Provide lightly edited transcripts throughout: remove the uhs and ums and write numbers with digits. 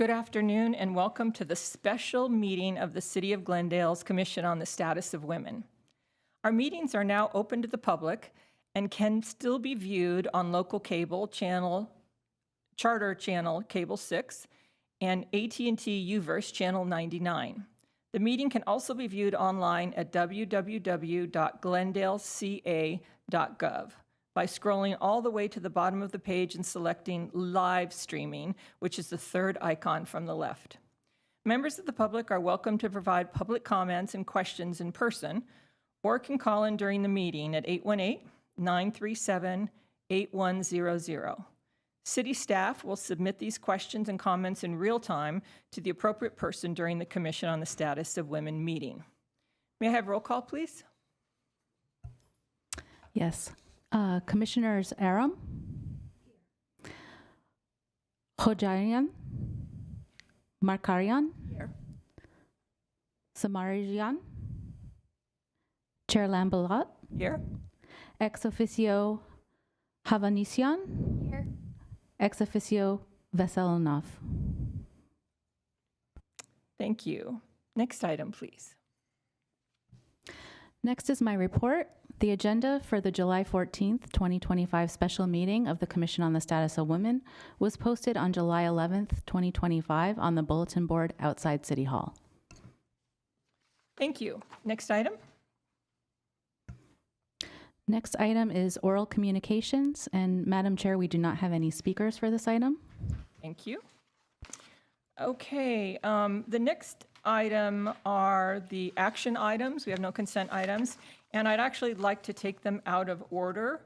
Good afternoon and welcome to the special meeting of the City of Glendale's Commission on the Status of Women. Our meetings are now open to the public and can still be viewed on local cable channel, Charter Channel Cable 6 and AT&T UVerse Channel 99. The meeting can also be viewed online at www.glendaleca.gov by scrolling all the way to the bottom of the page and selecting Live Streaming, which is the third icon from the left. Members of the public are welcome to provide public comments and questions in person, or can call in during the meeting at 818-937-8100. City staff will submit these questions and comments in real time to the appropriate person during the Commission on the Status of Women meeting. May I have roll call, please? Yes. Commissioners Aram, Hojarian, Markarian, Here. Samarijan, Chair Lambalat, Here. ex officio Havanisian, Here. ex officio Veselinov. Thank you. Next item, please. Next is my report. The agenda for the July 14th, 2025 special meeting of the Commission on the Status of Women was posted on July 11th, 2025 on the bulletin board outside City Hall. Thank you. Next item. Next item is oral communications, and Madam Chair, we do not have any speakers for this item. Thank you. Okay, the next item are the action items. We have no consent items, and I'd actually like to take them out of order.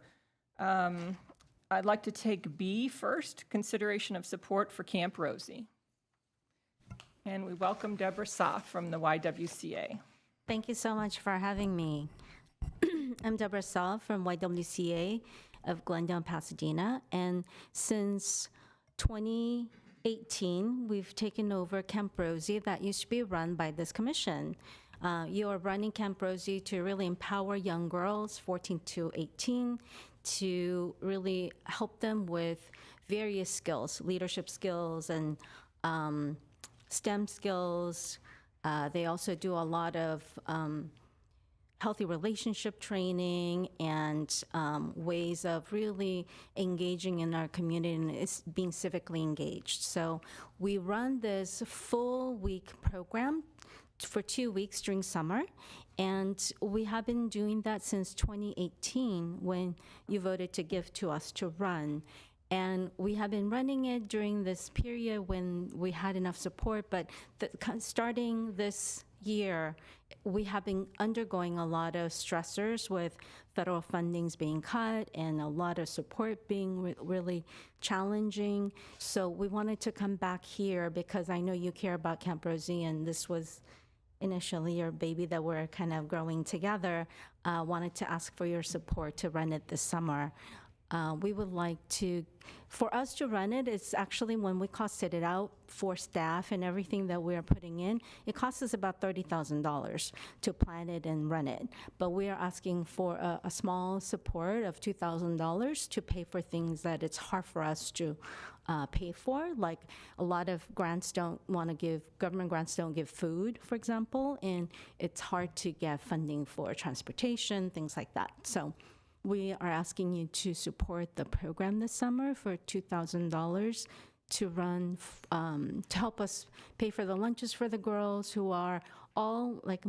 I'd like to take B first, consideration of support for Camp Rosie. And we welcome Deborah Soff from the YWCA. Thank you so much for having me. I'm Deborah Saul from YWCA of Glendale, Pasadena, and since 2018, we've taken over Camp Rosie that used to be run by this commission. You are running Camp Rosie to really empower young girls, 14 to 18, to really help them with various skills, leadership skills and STEM skills. They also do a lot of healthy relationship training and ways of really engaging in our community and being civically engaged. So we run this full week program for 2 weeks during summer, and we have been doing that since 2018 when you voted to give to us to run. And we have been running it during this period when we had enough support, but starting this year, we have been undergoing a lot of stressors with federal fundings being cut and a lot of support being really challenging. So we wanted to come back here because I know you care about Camp Rosie, and this was initially your baby that we're kind of growing together. Wanted to ask for your support to run it this summer. We would like to, for us to run it, it's actually when we costed it out for staff and everything that we are putting in, it costs us about $30,000 to plan it and run it. But we are asking for a small support of $2,000 to pay for things that it's hard for us to pay for. Like a lot of grants don't want to give, government grants don't give food, for example, and it's hard to get funding for transportation, things like that. So we are asking you to support the program this summer for $2,000 to run, to help us pay for the lunches for the girls who are all, like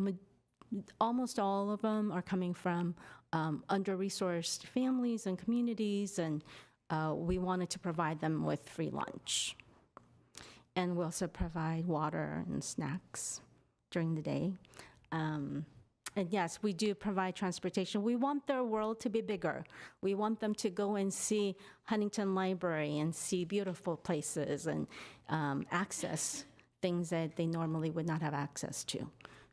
almost all of them are coming from under-resourced families and communities, and we wanted to provide them with free lunch. And we also provide water and snacks during the day. And yes, we do provide transportation. We want their world to be bigger. We want them to go and see Huntington Library and see beautiful places and access things that they normally would not have access to.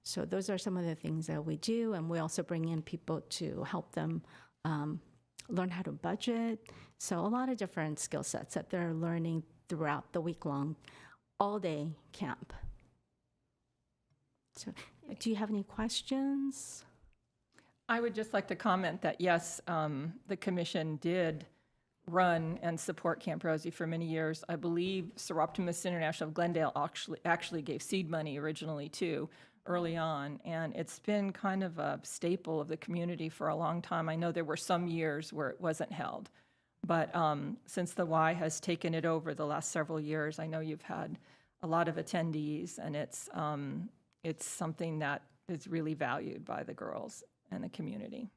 So those are some of the things that we do. And we also bring in people to help them learn how to budget. So a lot of different skill sets that they're learning throughout the week-long, all-day camp. So, do you have any questions? I would just like to comment that, yes, the commission did run and support Camp Rosie for many years. I believe Seroptimus International of Glendale actually gave seed money originally too, early on, and it's been kind of a staple of the community for a long time. I know there were some years where it wasn't held, but since the Y has taken it over the last several years, I know you've had a lot of attendees, and it's something that is really valued by the girls and the community.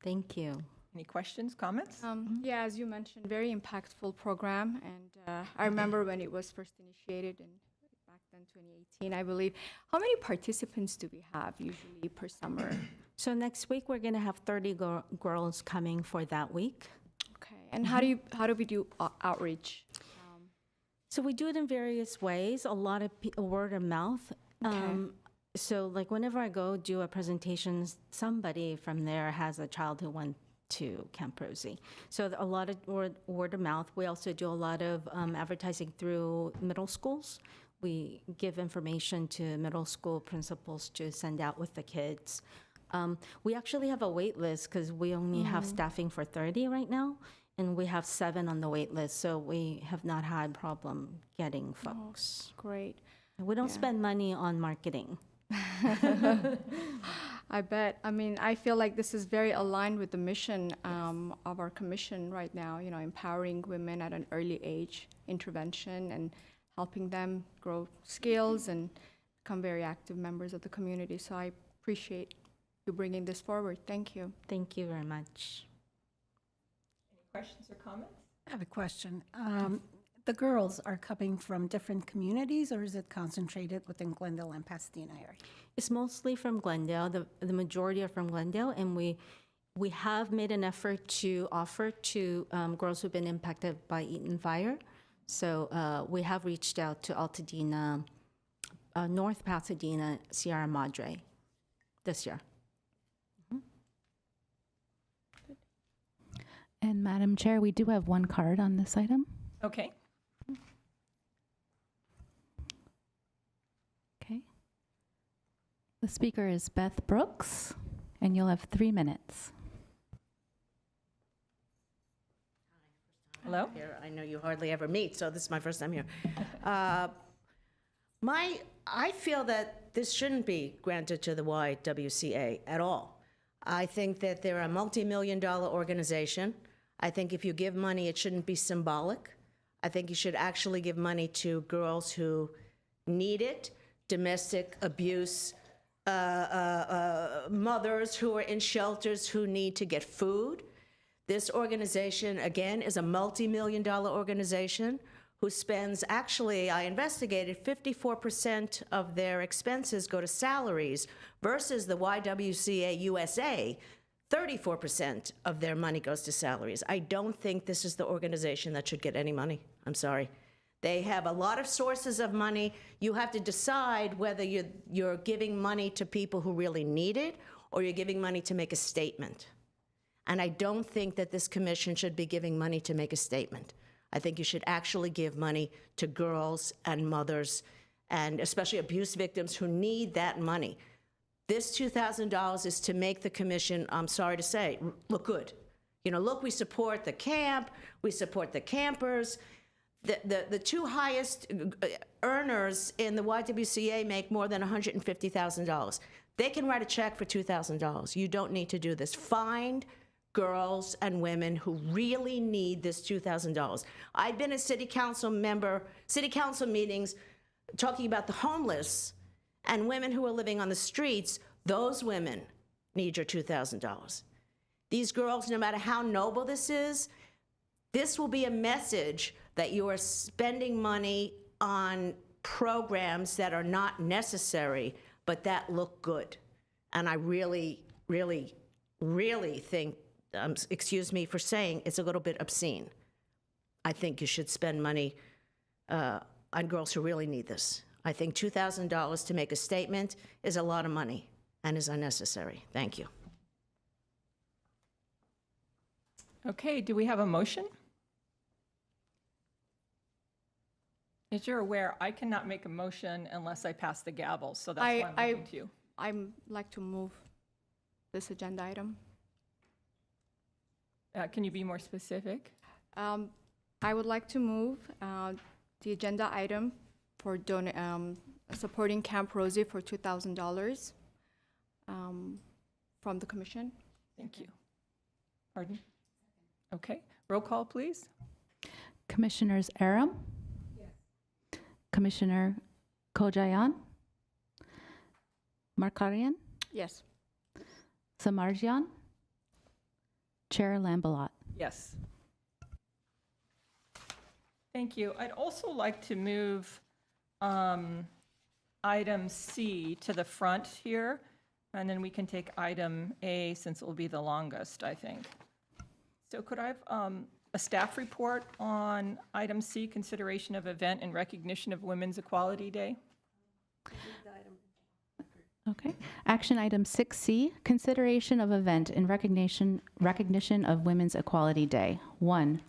Thank you. Any questions, comments? Yeah, as you mentioned, very impactful program, and I remember when it was first initiated in back then, 2018, I believe. How many participants do we have usually per summer? So next week, we're going to have 30 girls coming for that week. Okay, and how do we do outreach? So we do it in various ways, a lot of word of mouth. So like whenever I go do a presentation, somebody from there has a child who went to Camp Rosie. So a lot of word of mouth. We also do a lot of advertising through middle schools. We give information to middle school principals to send out with the kids. We actually have a wait list because we only have staffing for 30 right now, and we have 7 on the wait list, so we have not had problem getting folks. Great. We don't spend money on marketing. I bet. I mean, I feel like this is very aligned with the mission of our commission right now, you know, empowering women at an early age, intervention, and helping them grow skills and become very active members of the community. So I appreciate you bringing this forward. Thank you. Thank you very much. Any questions or comments? I have a question. The girls are coming from different communities, or is it concentrated within Glendale and Pasadena area? It's mostly from Glendale. The majority are from Glendale, and we have made an effort to offer to girls who've been impacted by Eaton Fire. So we have reached out to Altadena, North Pasadena, Sierra Madre this year. And Madam Chair, we do have one card on this item. Okay. Okay. The speaker is Beth Brooks, and you'll have 3 minutes. Hello? Here, I know you hardly ever meet, so this is my first time here. I feel that this shouldn't be granted to the YWCA at all. I think that they're a multi-million-dollar organization. I think if you give money, it shouldn't be symbolic. I think you should actually give money to girls who need it, domestic abuse, mothers who are in shelters who need to get food. This organization, again, is a multi-million-dollar organization who spends, actually, I investigated, 54% of their expenses go to salaries versus the YWCA USA, 34% of their money goes to salaries. I don't think this is the organization that should get any money. I'm sorry. They have a lot of sources of money. You have to decide whether you're giving money to people who really need it or you're giving money to make a statement. And I don't think that this commission should be giving money to make a statement. I think you should actually give money to girls and mothers, and especially abuse victims who need that money. This $2,000 is to make the commission, I'm sorry to say, look good. You know, look, we support the camp, we support the campers. The 2 highest earners in the YWCA make more than $150,000. They can write a check for $2,000. You don't need to do this. Find girls and women who really need this $2,000. I've been a city council meetings talking about the homeless and women who are living on the streets. Those women need your $2,000. These girls, no matter how noble this is, this will be a message that you are spending money on programs that are not necessary, but that look good. And I really, really, really think, excuse me for saying, it's a little bit obscene. I think you should spend money on girls who really need this. I think $2,000 to make a statement is a lot of money and is unnecessary. Thank you. Okay, do we have a motion? As you're aware, I cannot make a motion unless I pass the gavel, so that's why I'm looking to you. I'd like to move this agenda item. Can you be more specific? I would like to move the agenda item for supporting Camp Rosie for $2,000 from the commission. Thank you. Pardon? Okay, roll call, please. Commissioners Aram? Yes. Commissioner Kojayan? Markarian? Yes. Samarjian? Chair Lambalot? Yes. Thank you. I'd also like to move item C to the front here, and then we can take item A since it will be the longest, I think. So could I have a staff report on item C, consideration of event in recognition of Women's Equality Day? Okay. Action item 6C, consideration of event in recognition of Women's Equality Day. 1,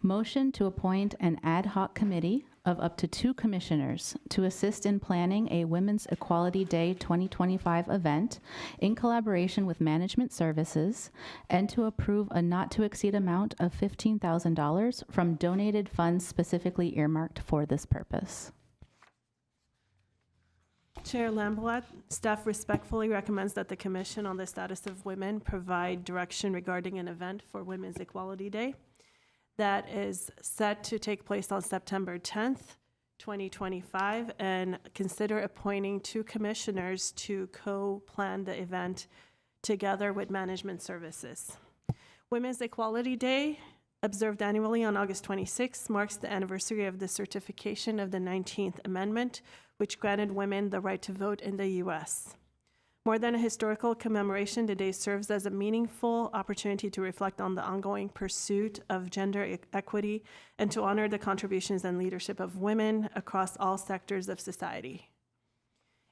motion to appoint an ad hoc committee of up to 2 commissioners to assist in planning a Women's Equality Day 2025 event in collaboration with Management Services, and to approve a not to exceed amount of $15,000 from donated funds specifically earmarked for this purpose. Chair Lambalot, staff respectfully recommends that the Commission on the Status of Women provide direction regarding an event for Women's Equality Day that is set to take place on September 10th, 2025, and consider appointing 2 commissioners to co-plan the event together with Management Services. Women's Equality Day, observed annually on August 26, marks the anniversary of the certification of the 19th Amendment, which granted women the right to vote in the U.S. More than a historical commemoration, the day serves as a meaningful opportunity to reflect on the ongoing pursuit of gender equity and to honor the contributions and leadership of women across all sectors of society.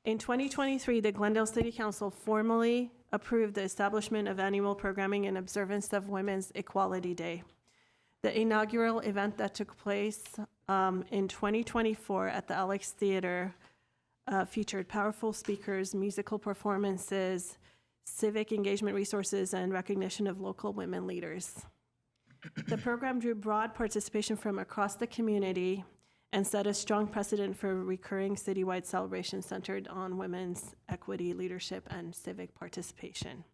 In 2023, the Glendale City Council formally approved the establishment of annual programming in observance of Women's Equality Day. The inaugural event that took place in 2024 at the Alex Theater featured powerful speakers, musical performances, civic engagement resources, and recognition of local women leaders. The program drew broad participation from across the community and set a strong precedent for recurring citywide celebrations centered on women's equity, leadership, and civic participation.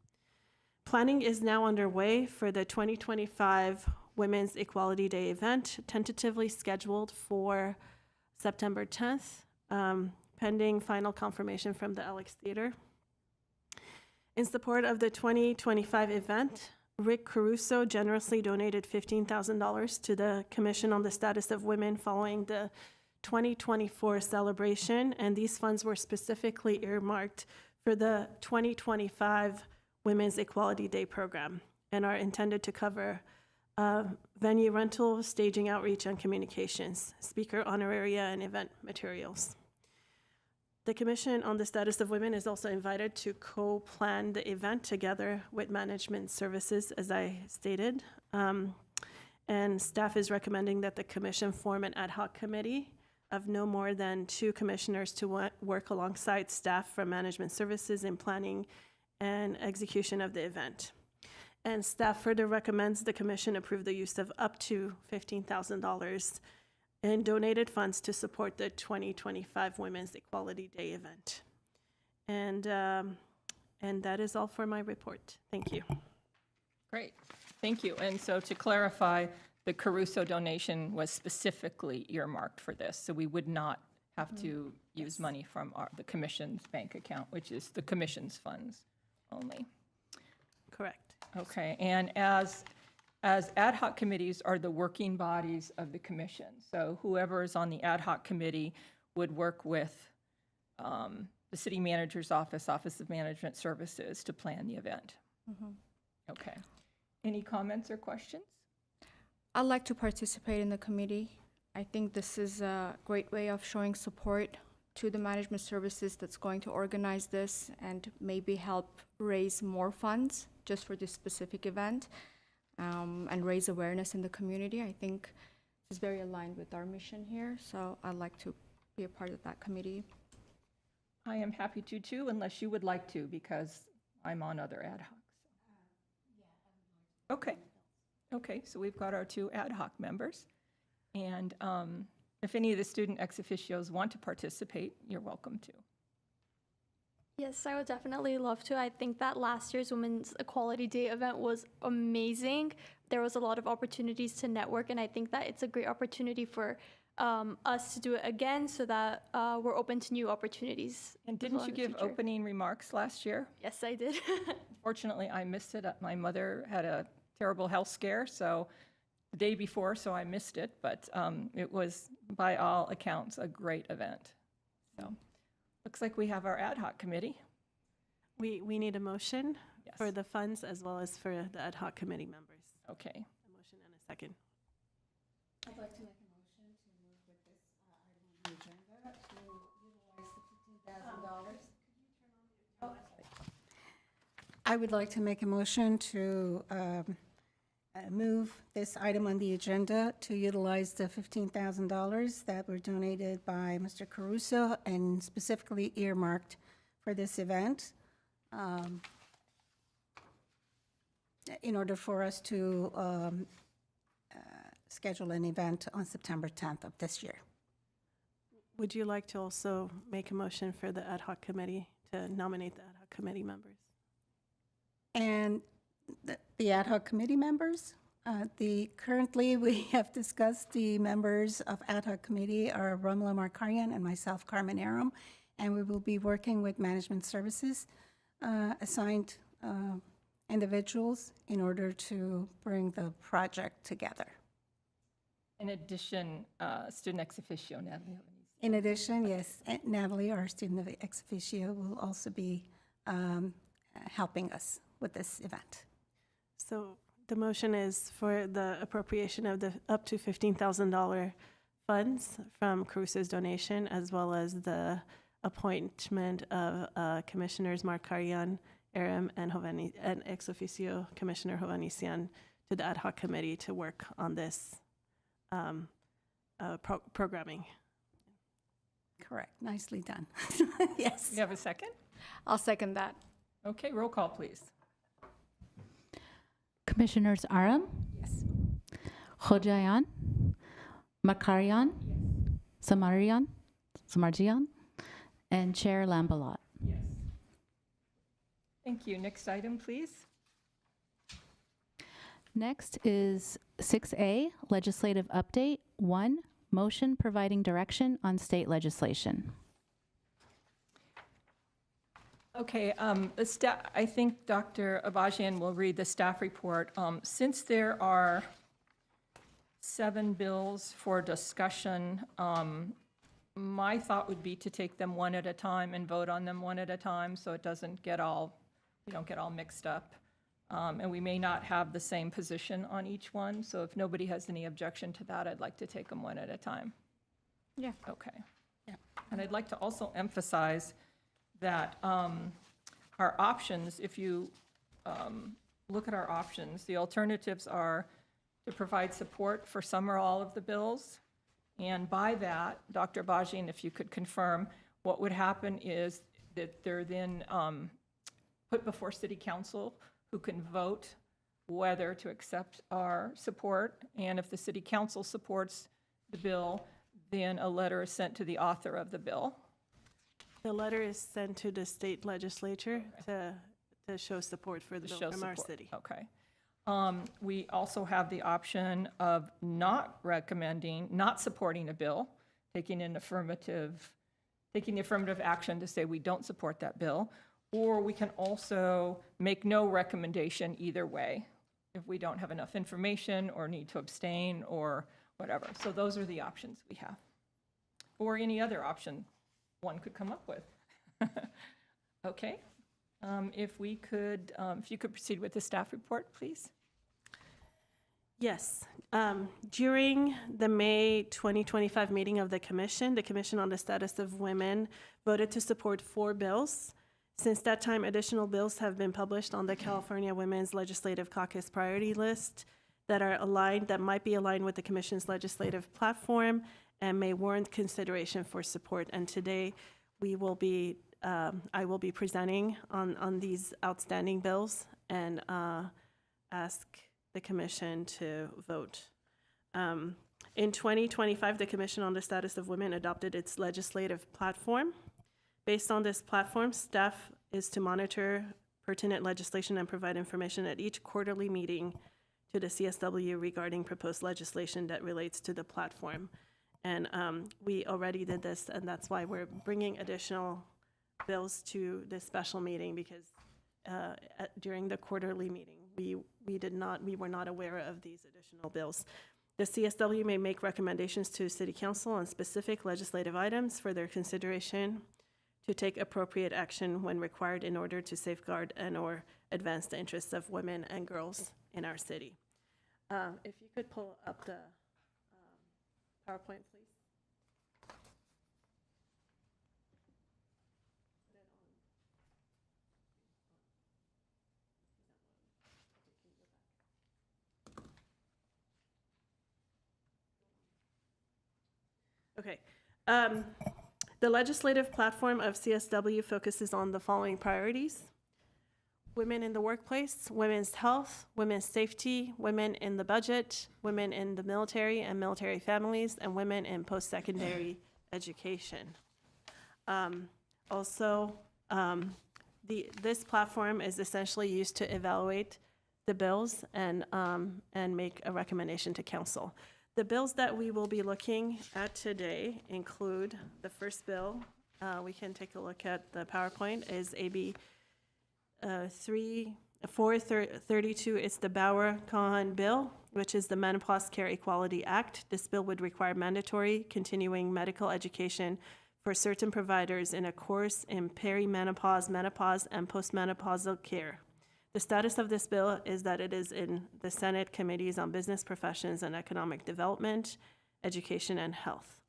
Planning is now underway for the 2025 Women's Equality Day event, tentatively scheduled for September 10th, pending final confirmation from the Alex Theater. In support of the 2025 event, Rick Caruso generously donated $15,000 to the Commission on the Status of Women following the 2024 celebration, and these funds were specifically earmarked for the 2025 Women's Equality Day program and are intended to cover venue rental, staging outreach, and communications, speaker honoraria, and event materials. The Commission on the Status of Women is also invited to co-plan the event together with Management Services, as I stated. And staff is recommending that the Commission form an ad hoc committee of no more than 2 commissioners to work alongside staff from Management Services in planning and execution of the event. And staff further recommends the Commission approve the use of up to $15,000 in donated funds to support the 2025 Women's Equality Day event. And that is all for my report. Thank you. Great, thank you. And so to clarify, the Caruso donation was specifically earmarked for this, so we would not have to use money from the Commission's bank account, which is the Commission's funds only. Correct. Okay, and as ad hoc committees are the working bodies of the commission, so whoever is on the ad hoc committee would work with the city manager's office, Office of Management Services, to plan the event. Okay. Any comments or questions? I'd like to participate in the committee. I think this is a great way of showing support to the management services that's going to organize this and maybe help raise more funds just for this specific event, and raise awareness in the community. I think it's very aligned with our mission here, so I'd like to be a part of that committee. I am happy to too, unless you would like to, because I'm on other ad hocs. Okay, Okay, so we've got our 2 ad hoc members. And if any of the student ex officios want to participate, you're welcome to. Yes, I would definitely love to. I think that last year's Women's Equality Day event was amazing. There was a lot of opportunities to network, and I think that it's a great opportunity for us to do it again so that we're open to new opportunities. And as well didn't you in the give future. opening remarks last year? Yes, I did. Fortunately, I missed it. My mother had a terrible health scare, so the day before, so I missed it. But it was, by all accounts, a great event. So, looks like we have our ad hoc committee. We need a motion Yes. for the funds as well as for the ad hoc committee members. Okay. A motion and a second. I'd like to make a motion to move with this item on the agenda to utilize the $15,000. I would like to make a motion to move this item on the agenda to utilize the $15,000 that were donated by Mr. Caruso and specifically earmarked for this event, in order for us to schedule an event on September 10th of this year. Would you like to also make a motion for the ad hoc committee to nominate the ad hoc committee members? And the ad hoc committee members, currently we have discussed the members of ad hoc committee are Romila Markarian and myself, Carmen Aram, and we will be working with management services assigned individuals in order to bring the project together. In addition, student ex officio, Natalie. In addition, yes, Natalie, our student ex officio, will also be helping us with this event. So the motion is for the appropriation of the up to $15,000 funds from Caruso's donation, as well as the appointment of Commissioners Markarian, Aram, and ex officio Commissioner Hovhannissian to the ad hoc committee to work on this programming. Correct, nicely done. Yes. You have a second? I'll second that. Okay, roll call, please. Commissioners Aram, Yes. Khojayan, Makarian, Samarjian, and Chair Lambalot. Yes. Thank you. Next item, please. Next is 6A, legislative update. 1, motion providing direction on state legislation. Okay, I think Dr. Abajian will read the staff report. Since there are 7 bills for discussion, my thought would be to take them one at a time and vote on them one at a time, so it doesn't get all, you don't get all mixed up. And we may not have the same position on each one, so if nobody has any objection to that, I'd like to take them one at a time. Yeah. Okay. Yeah. And I'd like to also emphasize that our options, if you look at our options, the alternatives are to provide support for some or all of the bills. And by that, Dr. Bajian, if you could confirm, what would happen is that they're then put before City Council, who can vote whether to accept our support. And if the City Council supports the bill, then a letter is sent to the author of the bill. The letter is sent to the state legislature to show support for the To bill show from our support. city. Okay. We also have the option of not recommending, not supporting a bill, taking the affirmative action to say we don't support that bill, or we can also make no recommendation either way if we don't have enough information or need to abstain or whatever. So those are the options we have. Or any other option one could come up with. Okay. If you could proceed with the staff report, please. Yes. During the May 2025 meeting of the Commission on the Status of Women voted to support 4 bills. Since that time, additional bills have been published on the California Women's Legislative Caucus priority list that might be aligned with the Commission's legislative platform and may warrant consideration for support. And today, I will be presenting on these outstanding bills and ask the commission to vote. In 2025, the Commission on the Status of Women adopted its legislative platform. Based on this platform, staff is to monitor pertinent legislation and provide information at each quarterly meeting to the CSW regarding proposed legislation that relates to the platform. And we already did this, and that's why we're bringing additional bills to this special meeting, because during the quarterly meeting, we were not aware of these additional bills. The CSW may make recommendations to City Council on specific legislative items for their consideration to take appropriate action when required in order to safeguard and/or advance the interests of women and girls in our city. If you could pull up the PowerPoint, please. Okay. The legislative platform of CSW focuses on the following priorities: women in the workplace, women's health, women's safety, women in the budget, women in the military and military families, and women in post-secondary education. This platform is essentially used to evaluate the bills and make a recommendation to council. The bills that we will be looking at today include the first bill. We can take a look at the PowerPoint, is AB 432. It's the Bauer-Cohen bill, which is the Menopause Care Equality Act. This bill would require mandatory continuing medical education for certain providers in a course in perimenopause, menopause, and postmenopausal care. The status of this bill is that it is in the Senate Committees on Business Professions and Economic Development, Education, and Health.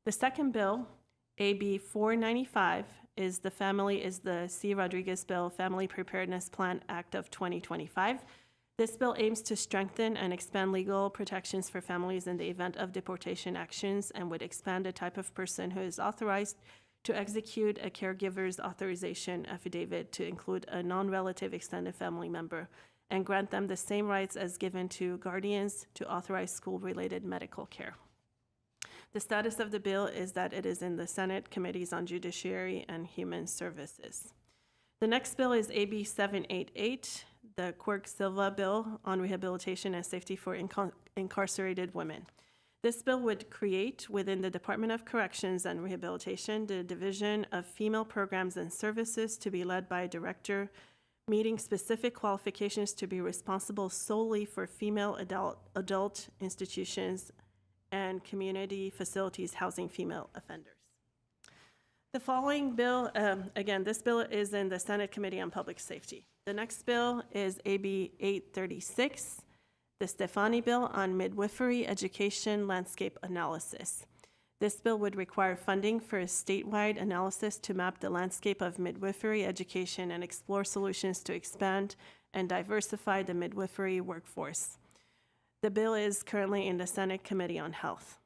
The second bill, AB 495, is the C. Rodriguez Bill, Family Preparedness Plan Act of 2025. This bill aims to strengthen and expand legal protections for families in the event of deportation actions and would expand the type of person who is authorized to execute a caregiver's authorization affidavit to include a non-relative extended family member and grant them the same rights as given to guardians to authorize school-related medical care. The status of the bill is that it is in the Senate Committees on Judiciary and Human Services. The next bill is AB 788, the Quirk-Silva Bill on Rehabilitation and Safety for Incarcerated Women. This bill would create, within the Department of Corrections and Rehabilitation, the Division of Female Programs and Services to be led by a director, meeting specific qualifications to be responsible solely for female adult institutions and community facilities housing female offenders. The following bill, again, this bill is in the Senate Committee on Public Safety. The next bill is AB 836, the Stefani Bill on Midwifery Education Landscape Analysis. This bill would require funding for a statewide analysis to map the landscape of midwifery education and explore solutions to expand and diversify the midwifery workforce. The bill is currently in the Senate Committee on Health.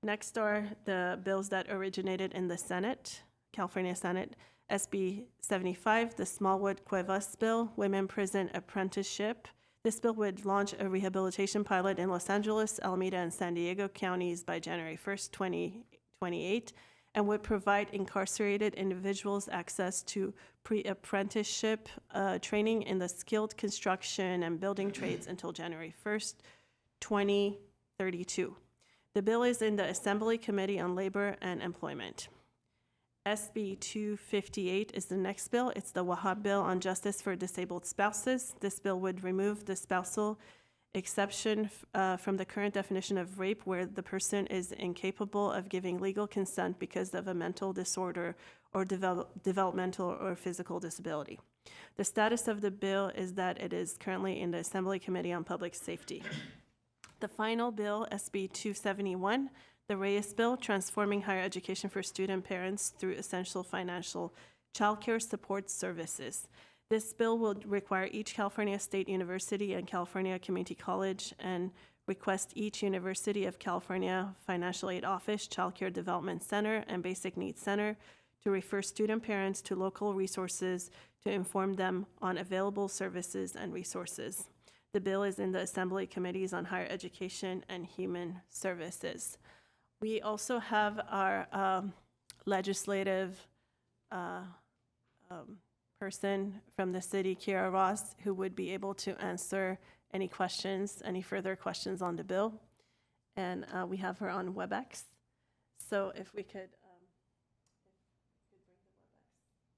Next are the bills that originated in the Senate, California Senate. SB 75, the Smallwood Cuevas Bill, Women Prison Apprenticeship. This bill would launch a rehabilitation pilot in Los Angeles, Alameda, and San Diego counties by January 1st, 2028, and would provide incarcerated individuals access to pre-apprenticeship training in the skilled construction and building trades until January 1st, 2032. The bill is in the Assembly Committee on Labor and Employment. SB 258 is the next bill. It's the Wahab Bill on Justice for Disabled Spouses. This bill would remove the spousal exception from the current definition of rape, where the person is incapable of giving legal consent because of a mental disorder or developmental or physical disability. The status of the bill is that it is currently in the Assembly Committee on Public Safety. The final bill, SB 271, the Reyes Bill, Transforming Higher Education for Student Parents Through Essential Financial Childcare Support Services. This bill will require each California State University and California Community College and request each University of California Financial Aid Office, Childcare Development Center, and Basic Needs Center to refer student parents to local resources to inform them on available services and resources. The bill is in the Assembly Committees on Higher Education and Human Services. We also have our legislative person from the city, Kira Ross, who would be able to answer any questions, any further questions on the bill. And we have her on WebEx. So if we could.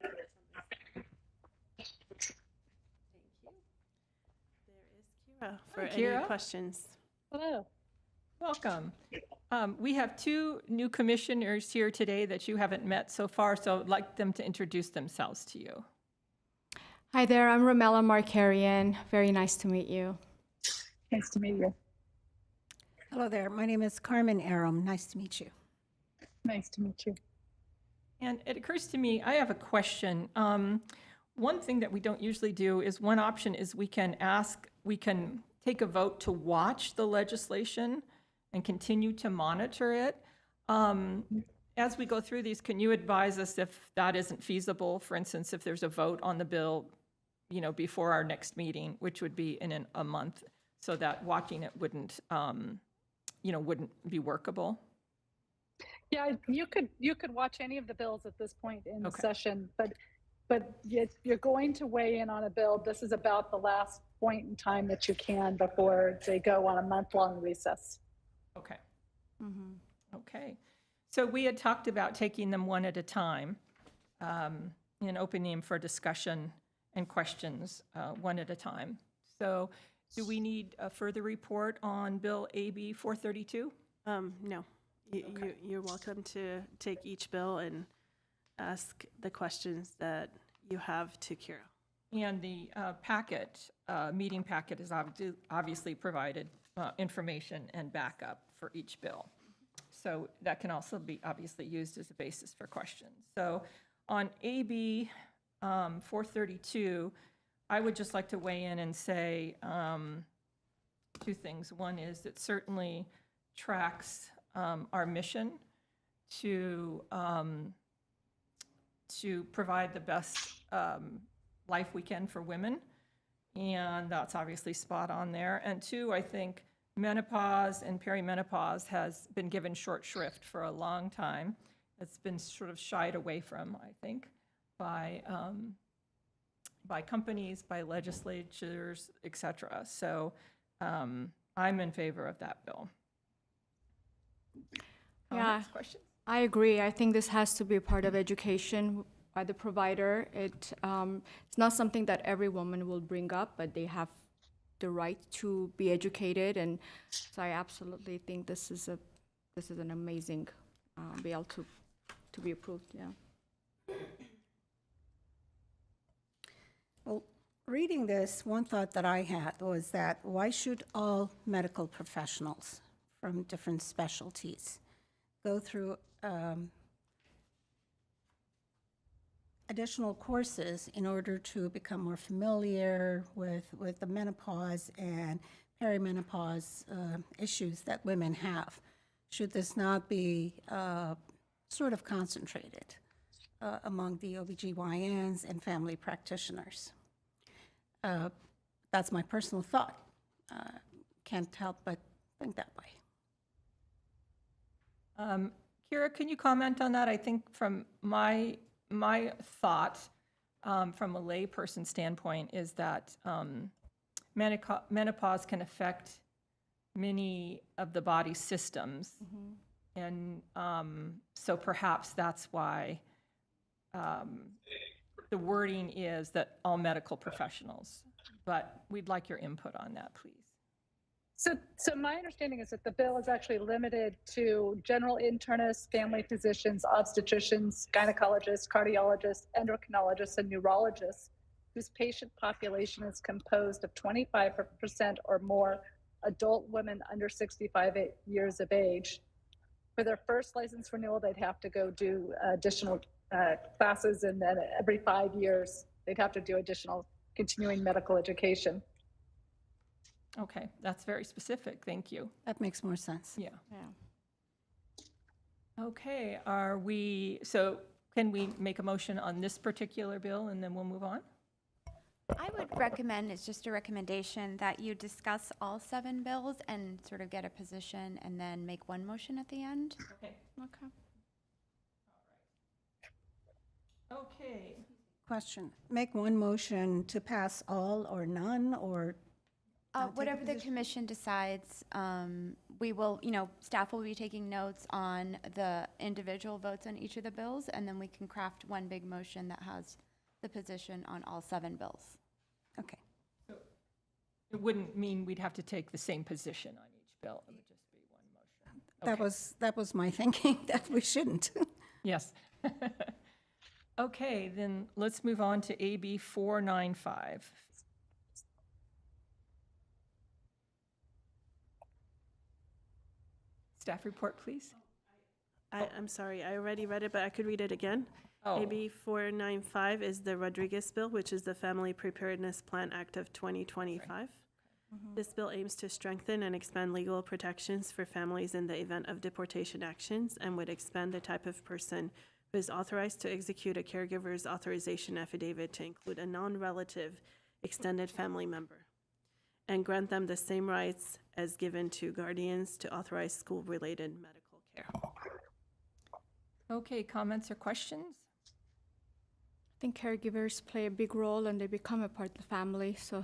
There is Kira for Hi, any Kira. questions. Hello. Welcome. We have two new commissioners here today that you haven't met so far, so I'd like them to introduce themselves to you. Hi there, I'm Romella Markarian. Very nice to meet you. Nice to meet you. Hello there, my name is Carmen Aram. Nice to meet you. Nice to meet you. And it occurs to me, I have a question. One thing that we don't usually do is one option is we can take a vote to watch the legislation and continue to monitor it. As we go through these, can you advise us if that isn't feasible? For instance, if there's a vote on the bill, before our next meeting, which would be in a month, so that watching it wouldn't be workable? Yeah, you could watch any of the bills at this point in the Okay. session, but you're going to weigh in on a bill. This is about the last point in time that you can before they go on a month-long recess. Okay. Okay. So we had talked about taking them one at a time and opening them for discussion and questions one at a time. So do we need a further report on Bill AB 432? No. You're welcome to take each bill and ask the questions that you have to Kira. And the meeting packet is obviously provided information and backup for each bill. So that can also be obviously used as a basis for questions. So on AB 432, I would just like to weigh in and say two things. One is it certainly tracks our mission to provide the best life we can for women, and that's obviously spot on there. And two, I think menopause and perimenopause has been given short shrift for a long time. It's been sort of shied away from, I think, by companies, by legislatures, et cetera. So I'm in favor of that bill. Yeah. Next question. I agree. I think this has to be part of education by the provider. It's not something that every woman will bring up, but they have the right to be educated. And so I absolutely think this is an amazing bill to be approved. Yeah. Well, reading this, one thought that I had was that why should all medical professionals from different specialties go through additional courses in order to become more familiar with the menopause and perimenopause issues that women have? Should this not be sort of concentrated among the OBGYNs and family practitioners? That's my personal thought. Can't help but think that way. Kira, can you comment on that? I think from my thought, from a layperson standpoint, is that menopause can affect many of the body's systems. And so perhaps that's why the wording is that all medical professionals. But we'd like your input on that, please. So my understanding is that the bill is actually limited to general internists, family physicians, obstetricians, gynecologists, cardiologists, endocrinologists, and neurologists, whose patient population is composed of 25% or more adult women under 65 years of age. For their first license renewal, they'd have to go do additional classes, and then every 5 years, they'd have to do additional continuing medical education. Okay, that's very specific. Thank you. That makes more sense. Yeah. Yeah. Okay, so can we make a motion on this particular bill and then we'll move on? I would recommend, it's just a recommendation, that you discuss all 7 bills and sort of get a position and then make one motion at the end. Okay. Okay. Okay. Question, make one motion to pass all or none, or take a Whatever the position? commission decides, we will, staff will be taking notes on the individual votes on each of the bills, and then we can craft one big motion that has the position on all 7 bills. Okay. It wouldn't mean we'd have to take the same position on each bill. It would just be one motion. That was my thinking, that we shouldn't. Yes. Okay, then let's move on to AB 495. Staff report, please. I'm sorry, I already read it, but I could read it again. Oh. AB 495 is the Rodriguez bill, which is the Family Preparedness Plan Act of 2025. This bill aims to strengthen and expand legal protections for families in the event of deportation actions and would expand the type of person who is authorized to execute a caregiver's authorization affidavit to include a non-relative extended family member and grant them the same rights as given to guardians to authorize school-related medical care. Okay, comments or questions? I think caregivers play a big role and they become a part of the family. So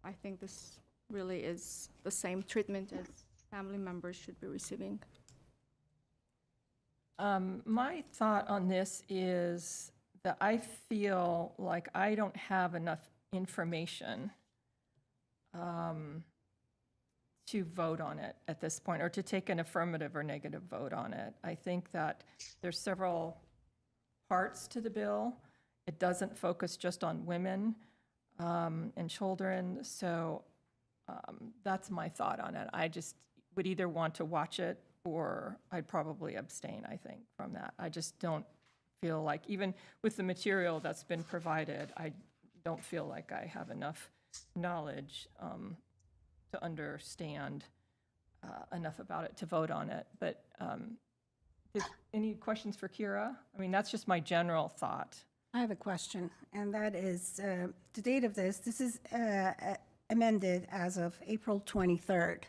I think this really is the same treatment as family members should be receiving. My thought on this is that I feel like I don't have enough information to vote on it at this point, or to take an affirmative or negative vote on it. I think that there's several parts to the bill. It doesn't focus just on women and children, so that's my thought on it. I just would either want to watch it or I'd probably abstain, I think, from that. I just don't feel like, even with the material that's been provided, I don't feel like I have enough knowledge to understand enough about it to vote on it. But any questions for Kira? I mean, that's just my general thought. I have a question, and that is, the date of this is amended as of April 23rd.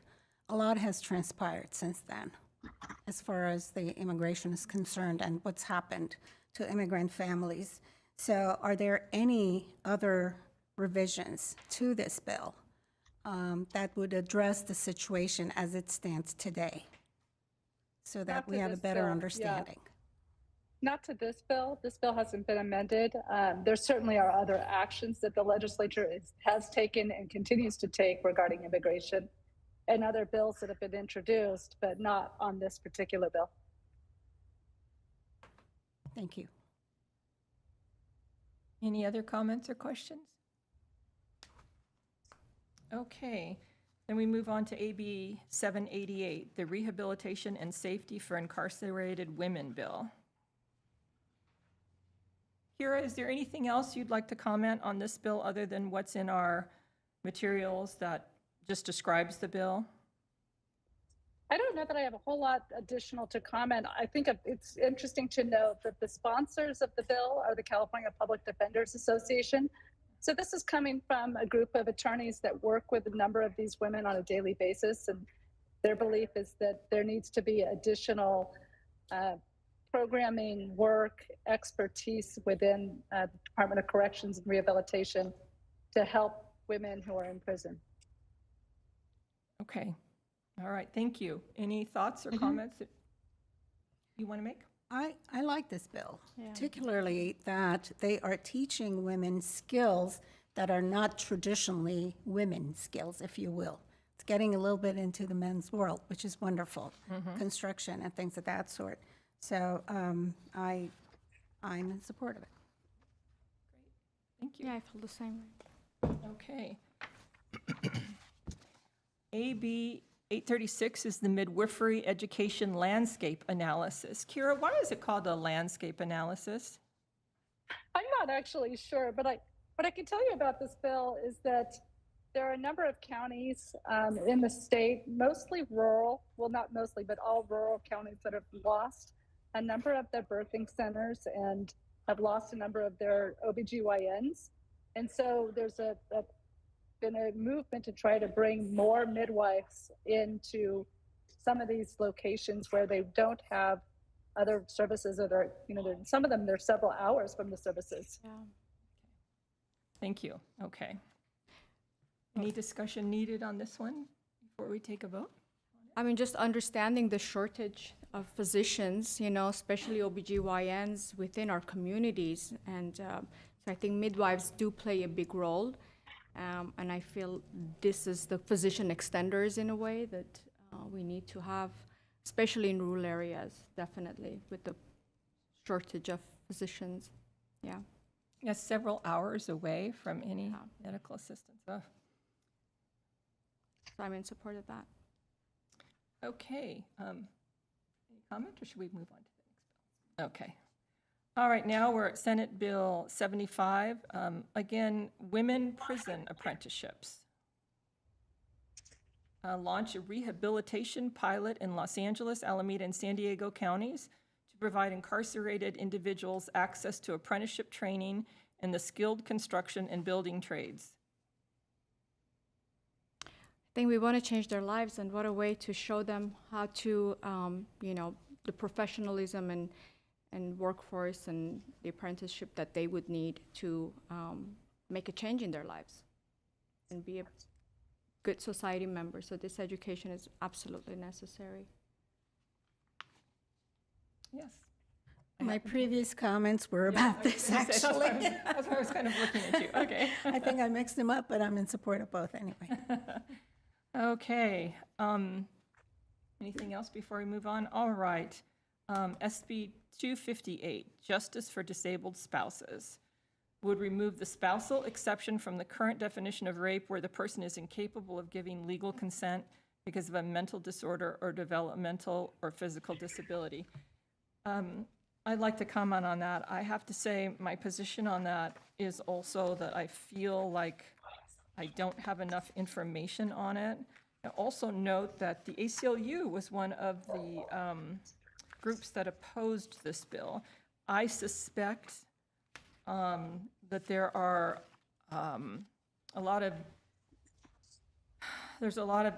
A lot has transpired since then, as far as the immigration is concerned and what's happened to immigrant families. So are there any other revisions to this bill that would address the situation as it stands today, so that Not we to have a this better bill, yeah. understanding? Not to this bill. This bill hasn't been amended. There certainly are other actions that the legislature has taken and continues to take regarding immigration, and other bills that have been introduced, but not on this particular bill. Thank you. Any other comments or questions? Okay, then we move on to AB 788, the Rehabilitation and Safety for Incarcerated Women Bill. Kira, is there anything else you'd like to comment on this bill other than what's in our materials that just describes the bill? I don't know that I have a whole lot additional to comment. I think it's interesting to note that the sponsors of the bill are the California Public Defenders Association. So this is coming from a group of attorneys that work with a number of these women on a daily basis. And their belief is that there needs to be additional programming, work, expertise within the Department of Corrections and Rehabilitation to help women who are in prison. Okay, all right, thank you. Any thoughts or comments that you want to make? I like this bill, particularly that they are teaching women skills that are not traditionally women's skills, if you will. It's getting a little bit into the men's world, which is wonderful, construction and things of that sort. So I'm in support of it. Thank you. Yeah, I feel the same way. Okay. AB 836 is the Midwifery Education Landscape Analysis. Kira, why is it called a landscape analysis? I'm not actually sure, but what I can tell you about this bill is that there are a number of counties in the state, mostly rural, well, not mostly, but all rural counties that have lost a number of their birthing centers and have lost a number of their OBGYNs. And so there's been a movement to try to bring more midwives into some of these locations where they don't have other services that are, some of them, they're several hours from the services. Thank you. Okay. Any discussion needed on this one before we take a vote? I mean, just understanding the shortage of physicians, especially OBGYNs within our communities. And so I think midwives do play a big role. And I feel this is the physician extenders in a way that we need to have, especially in rural areas, definitely, with the shortage of physicians. Yeah. Yes, several hours away from any medical assistance. Oh, So I'm in support of that. okay. Any comment, or should we move on to the next bill? Okay. All right, now we're at Senate Bill 75. Again, women prison apprenticeships. Launch a rehabilitation pilot in Los Angeles, Alameda, and San Diego counties to provide incarcerated individuals access to apprenticeship training in the skilled construction and building trades. I think we want to change their lives, and what a way to show them how to, the professionalism and workforce and the apprenticeship that they would need to make a change in their lives and be a good society member. So this education is absolutely necessary. Yes. My previous comments were about this, actually. That's why I was kind of looking at you. Okay. I think I mixed them up, but I'm in support of both anyway. Okay. Anything else before we move on? All right. SB 258, Justice for Disabled Spouses, would remove the spousal exception from the current definition of rape where the person is incapable of giving legal consent because of a mental disorder or developmental or physical disability. I'd like to comment on that. I have to say my position on that is also that I feel like I don't have enough information on it. I also note that the ACLU was one of the groups that opposed this bill. I suspect that there are there's a lot of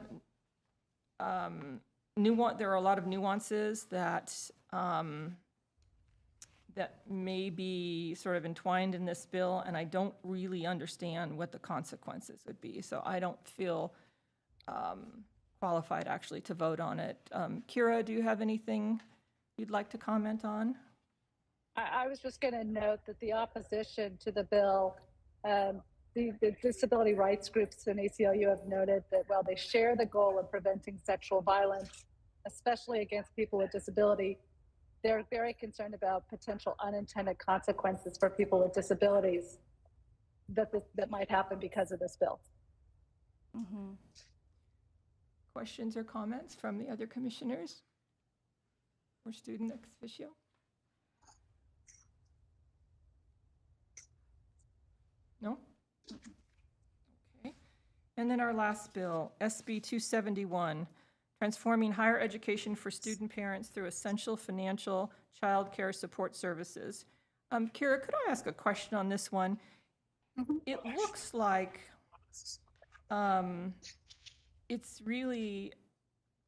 nuances that that may be sort of entwined in this bill, and I don't really understand what the consequences would be. So I don't feel qualified actually to vote on it. Kira, do you have anything you'd like to comment on? I was just going to note that the opposition to the bill, the disability rights groups and ACLU have noted that while they share the goal of preventing sexual violence, especially against people with disability, they're very concerned about potential unintended consequences for people with disabilities that might happen because of this bill. Mm-hmm. Questions or comments from the other commissioners or student ex officio? No? Okay. And then our last bill, SB 271, transforming higher education for student parents through essential financial child care support services. Kira, could I ask a question on this one? Mm-hmm. It looks like it's really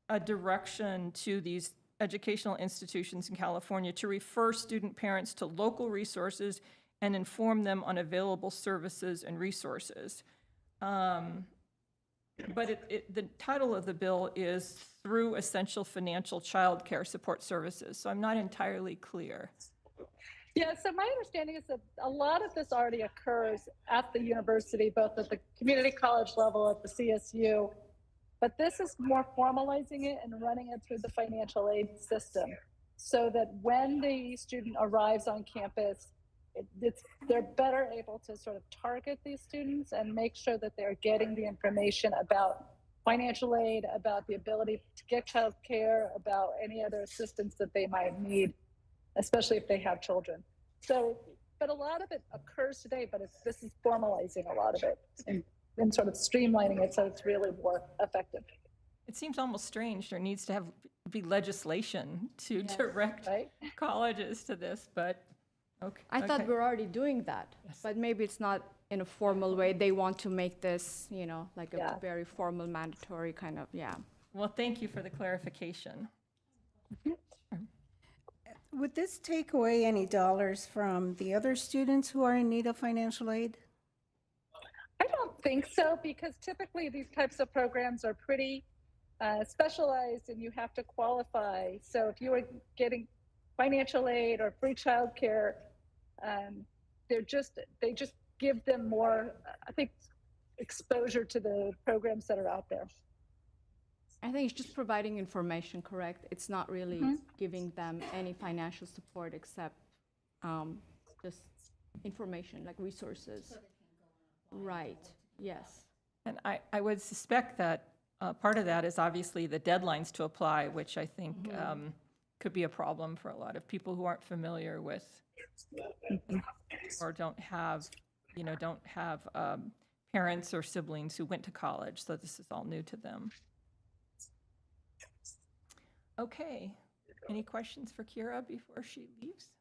a direction to these educational institutions in California to refer student parents to local resources and inform them on available services and resources. But the title of the bill is through essential financial child care support services, so I'm not entirely clear. Yeah, so my understanding is that a lot of this already occurs at the university, both at the community college level, at the CSU, but this is more formalizing it and running it through the financial aid system so that when the student arrives on campus, they're better able to sort of target these students and make sure that they're getting the information about financial aid, about the ability to get child care, about any other assistance that they might need, especially if they have children. So, but a lot of it occurs today, but this is formalizing a lot of it and sort of streamlining it so it's really more effective. It seems almost strange there needs to be legislation to direct colleges to this, but okay. I thought we were already doing that, but maybe it's not in a formal way, they want to make this, like a Yeah. very formal, mandatory kind of, yeah. Well, thank you for the clarification. Would this take away any dollars from the other students who are in need of financial aid? I don't think so, because typically these types of programs are pretty specialized and you have to qualify. So if you are getting financial aid or free childcare, they just give them more, I think, exposure to the programs that are out there. I think it's just providing information, correct? It's not really giving them any financial support except just information, like resources. Right, yes. And I would suspect that part of that is obviously the deadlines to apply, which I think could be a problem for a lot of people who aren't familiar with or don't have parents or siblings who went to college, so this is all new to them. Okay, any questions for Kira before she leaves?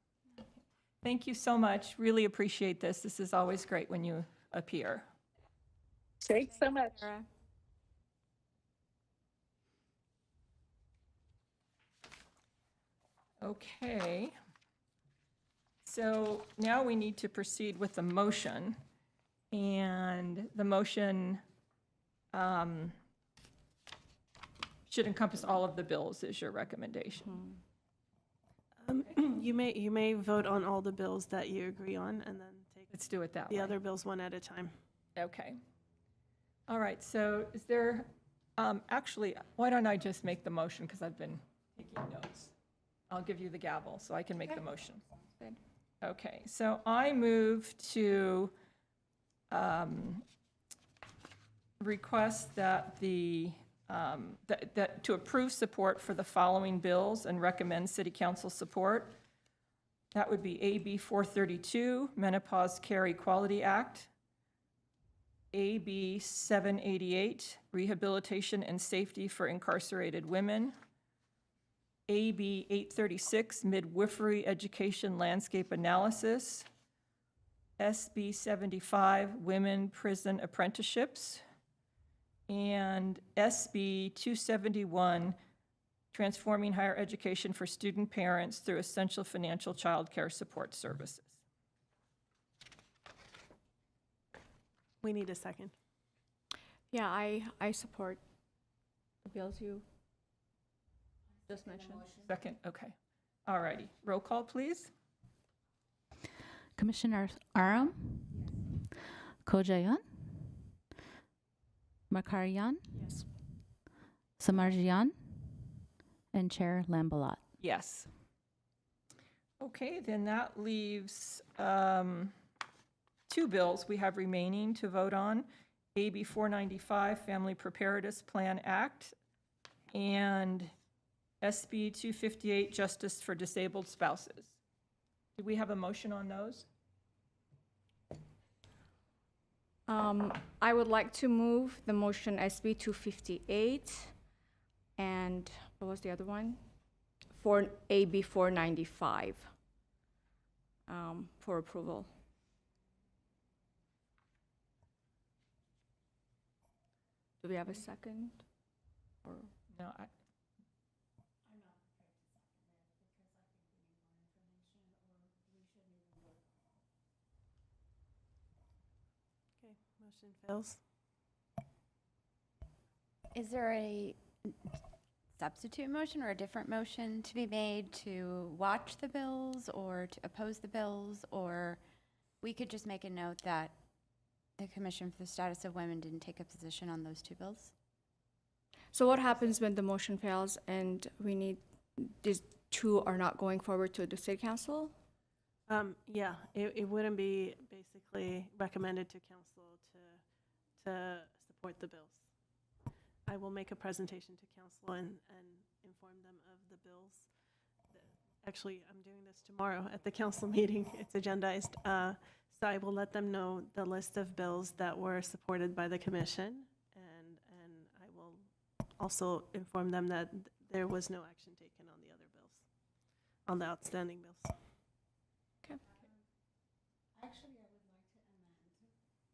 Thank you so much, really appreciate this. This is always great when you appear. Thanks so much. Sarah? Okay. So now we need to proceed with the motion. And the motion should encompass all of the bills, is your recommendation. You may vote on all the bills that you agree on and then take Let's do it that the way. other bills one at a time. Okay. All right, so is there, actually, why don't I just make the motion, because I've been taking notes. I'll give you the gavel so I can make the motion. Good. Okay, so I move to request that to approve support for the following bills and recommend city council support. That would be AB 432, Menopause Care Equality Act, AB 788, Rehabilitation and Safety for Incarcerated Women, AB 836, Midwifery Education Landscape Analysis, SB 75, Women Prison Apprenticeships, and SB 271, Transforming Higher Education for Student Parents Through Essential Financial Child Care Support Services. We need a second. Yeah, I support the bills you just mentioned. Second, okay. All righty. Roll call, please. Commissioner Aram? Kojayan? Makarian? Yes. Samarjian? And Chair Lambalat. Yes. Okay, then that leaves two bills we have remaining to vote on. AB 495, Family Preparedness Plan Act, and SB 258, Justice for Disabled Spouses. Do we have a motion on those? I would like to move the motion SB 258 and what was the other one? For AB 495 for approval. Do we have a second? Or No, Okay, motion fails. Is there a substitute motion or a different motion to be made to watch the bills or to oppose the bills? Or we could just make a note that the Commission for the Status of Women didn't take a position on those two bills? So what happens when the motion fails and these two are not going forward to the city council? Yeah, it wouldn't be basically recommended to council to support the bills. I will make a presentation to council and inform them of the bills. Actually, I'm doing this tomorrow at the council meeting. It's agendized. So I will let them know the list of bills that were supported by the commission, and I will also inform them that there was no action taken on the other bills, on the outstanding bills.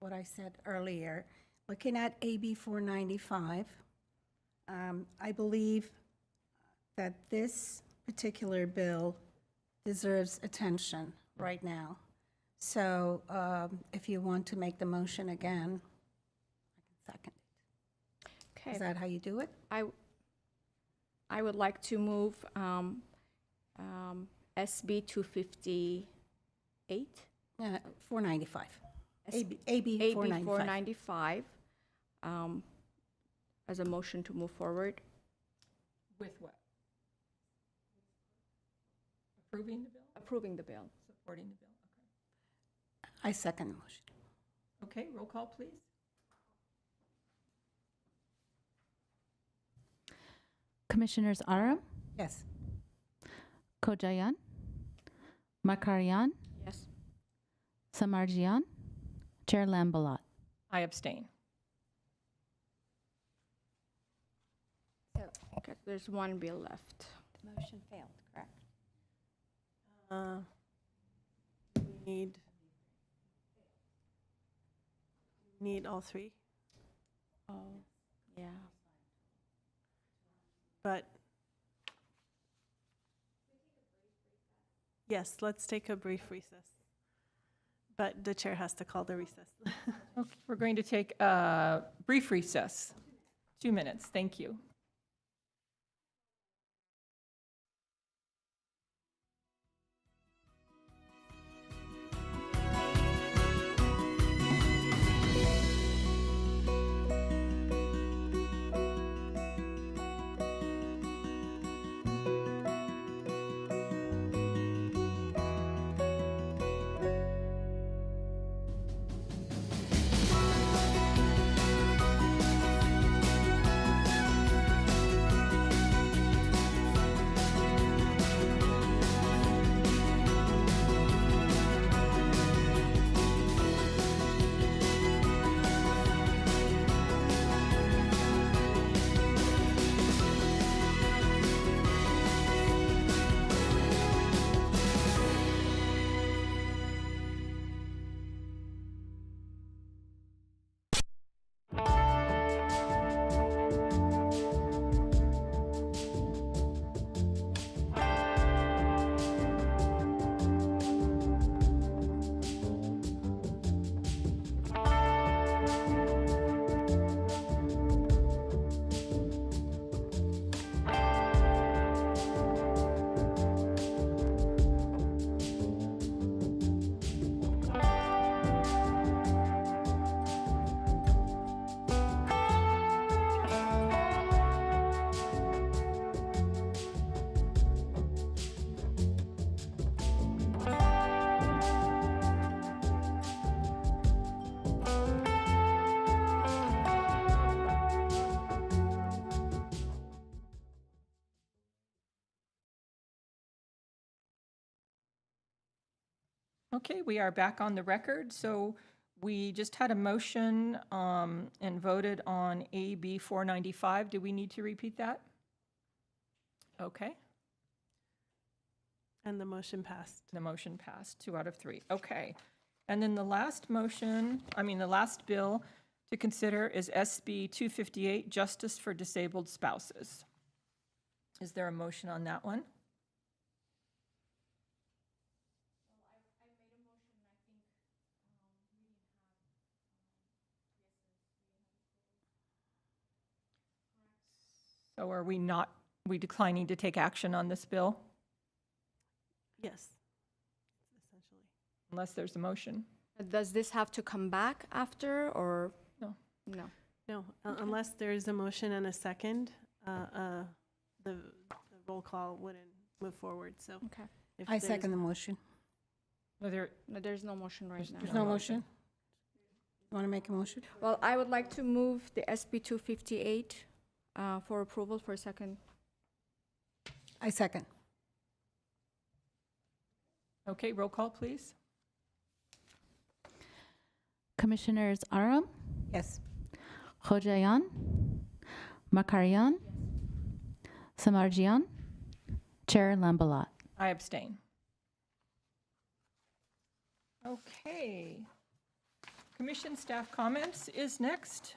what I said earlier. Looking at AB 495, I believe that this particular bill deserves attention right now. So if you want to make the motion again, I can second it. Okay. Is that how you do it? I would like to move SB 258, 495. AB AB 495. 495, as a motion to move forward. With what? Approving the bill? Approving the bill. Supporting the bill? I second the motion. Okay, roll call, please. Commissioners Aram, Yes. Kojayan, Makarian, Yes. Samarjian, Chair Lambalat. I abstain. Okay, there's one bill left. The motion failed, correct? We need all three, Oh, yeah. but yes, let's take a brief recess. But the chair has to call the recess. Okay, we're going to take a brief recess. 2 minutes, thank you. Okay, we are back on the record. So we just had a motion and voted on AB 495. Do we need to repeat that? Okay, And the motion passed. the motion passed, 2 out of 3. Okay. And then the last the last bill to consider is SB 258, Justice for Disabled Spouses. Is there a motion on that one? So are we declining to take action on this bill Yes, essentially. unless there's a motion? Does this have to come back after, or? No. No. No, unless there is a motion and a second, the roll call wouldn't move forward, so. Okay. if I there's- second the motion. Whether, No, there's no motion right now. There's no motion? You want to make a motion? Well, I would like to move the SB 258 for approval for a second. I second. okay, roll call, please. Commissioners Aram, Yes. Khojayan, Makarian, Samarjian, Chair Lambalat. I abstain. Okay. Commission staff comments is next.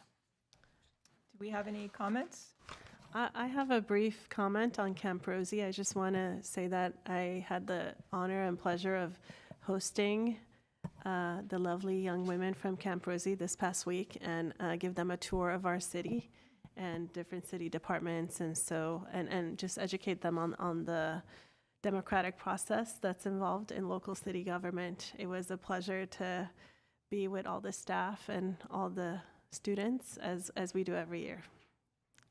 Do we have any comments? I have a brief comment on Camp Rosie. I just want to say that I had the honor and pleasure of hosting the lovely young women from Camp Rosie this past week and give them a tour of our city and different city departments, and so and just educate them on the democratic process that's involved in local city government. It was a pleasure to be with all the staff and all the students as we do every year.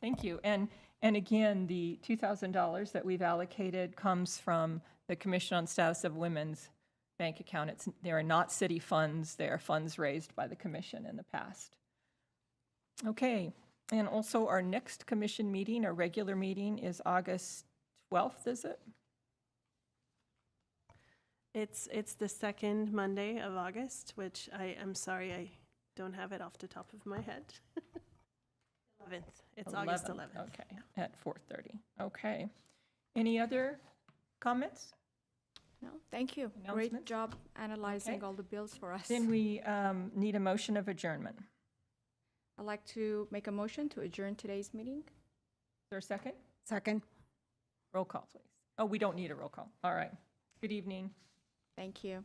Thank you. And again, the $2,000 that we've allocated comes from the Commission on Status of Women's bank account. They are not city funds. They are funds raised by the commission in the past. Okay. And also our next commission meeting, our regular meeting, is August 12th, is it? It's the second Monday of August, which I am sorry I don't have it off the top of my head. 11th. It's August 11th. Okay, at 4:30. Okay. Any other comments? No, thank you. Announcements? Great job analyzing Okay. all the bills for us. Then we need a motion of adjournment. Is I'd like to make a motion to adjourn today's meeting. there a second? Second. Roll call, please. Oh, we don't need a roll call. All right. Good evening. Thank you.